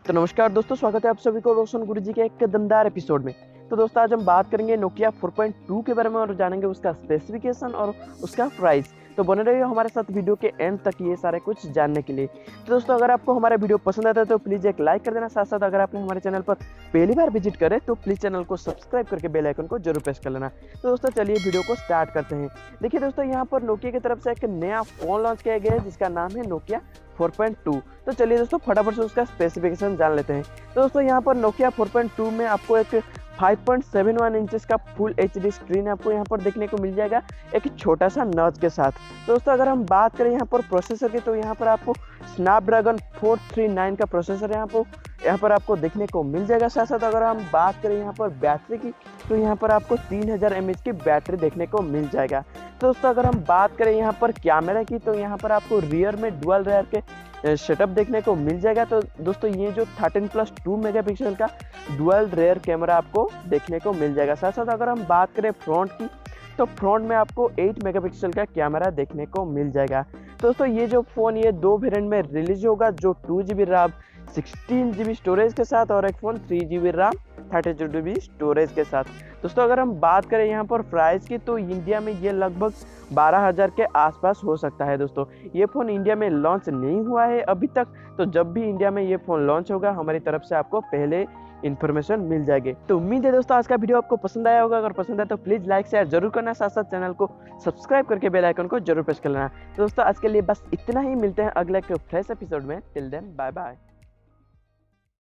तो नमस्कार दोस्तों, स्वागत है आप सभी को रोशन गुरुजी के एक दमदार एपिसोड में। तो दोस्तों आज हम बात करेंगे नोकिया 4.2 के बारे में और जानेंगे उसका स्पेसिफिकेशन और उसका प्राइस। तो बने रहिए हमारे साथ वीडियो के एंड तक ये सारे कुछ जानने के लिए। तो दोस्तों अगर आपको हमारा वीडियो पसंद आता है तो प्लीज़ एक लाइक कर देना। साथ साथ अगर आपने हमारे चैनल पर पहली बार विजिट करे तो प्लीज़ चैनल को सब्सक्राइब करके बेल आइकन को जरूर प्रेस कर लेना। तो दोस्तों चलिए वीडियो को स्टार्ट करते हैं। देखिए दोस्तों, यहाँ पर नोकिया की तरफ से एक नया फ़ोन लॉन्च किया गया है जिसका नाम है नोकिया 4.2। तो चलिए दोस्तों फटाफट से उसका स्पेसिफिकेशन जान लेते हैं। तो दोस्तों यहाँ पर नोकिया 4.2 में आपको एक 5.71 इंचेस का फुल एचडी स्क्रीन आपको यहाँ पर देखने को मिल जाएगा एक छोटा सा नॉच के साथ। तो दोस्तों अगर हम बात करें यहाँ पर प्रोसेसर की तो यहाँ पर आपको स्नैपड्रैगन 439 का प्रोसेसर यहाँ पर आपको देखने को मिल जाएगा। साथ साथ अगर हम बात करें यहाँ पर बैटरी की तो यहाँ पर आपको 3000 mAh की बैटरी देखने को मिल जाएगा। तो दोस्तों अगर हम बात करें यहाँ पर कैमरा की तो यहाँ पर आपको रियर में डुअल रेयर के सेटअप देखने को मिल जाएगा। तो दोस्तों ये जो 13+2 मेगापिक्सल का डुअल रेयर कैमरा आपको देखने को मिल जाएगा। साथ साथ अगर हम बात करें फ्रंट की तो फ्रंट में आपको 8 मेगापिक्सल का कैमरा देखने को मिल जाएगा। तो दोस्तों ये जो फ़ोन ये दो वेरिएंट में रिलीज होगा, जो 2GB रैम 16GB स्टोरेज के साथ और एक phone 3GB RAM 32GB storage के साथ। दोस्तों अगर हम बात करें यहाँ पर प्राइस की तो इंडिया में ये लगभग 12,000 के आसपास हो सकता है। दोस्तों ये फ़ोन इंडिया में लॉन्च नहीं हुआ है अभी तक, तो जब भी इंडिया में ये फ़ोन लॉन्च होगा हमारी तरफ से आपको पहले इन्फॉर्मेशन मिल जाएगी। तो उम्मीद है दोस्तों आज का वीडियो आपको पसंद आया होगा। अगर पसंद है तो प्लीज़ लाइक शेयर जरूर करना, साथ साथ चैनल को सब्सक्राइब करके बेल आइकन को जरूर प्रेस कर लेना। तो दोस्तों आज के लिए बस इतना ही, मिलते हैं अगले एक फ्रेश एपिसोड में। Till then bye bye.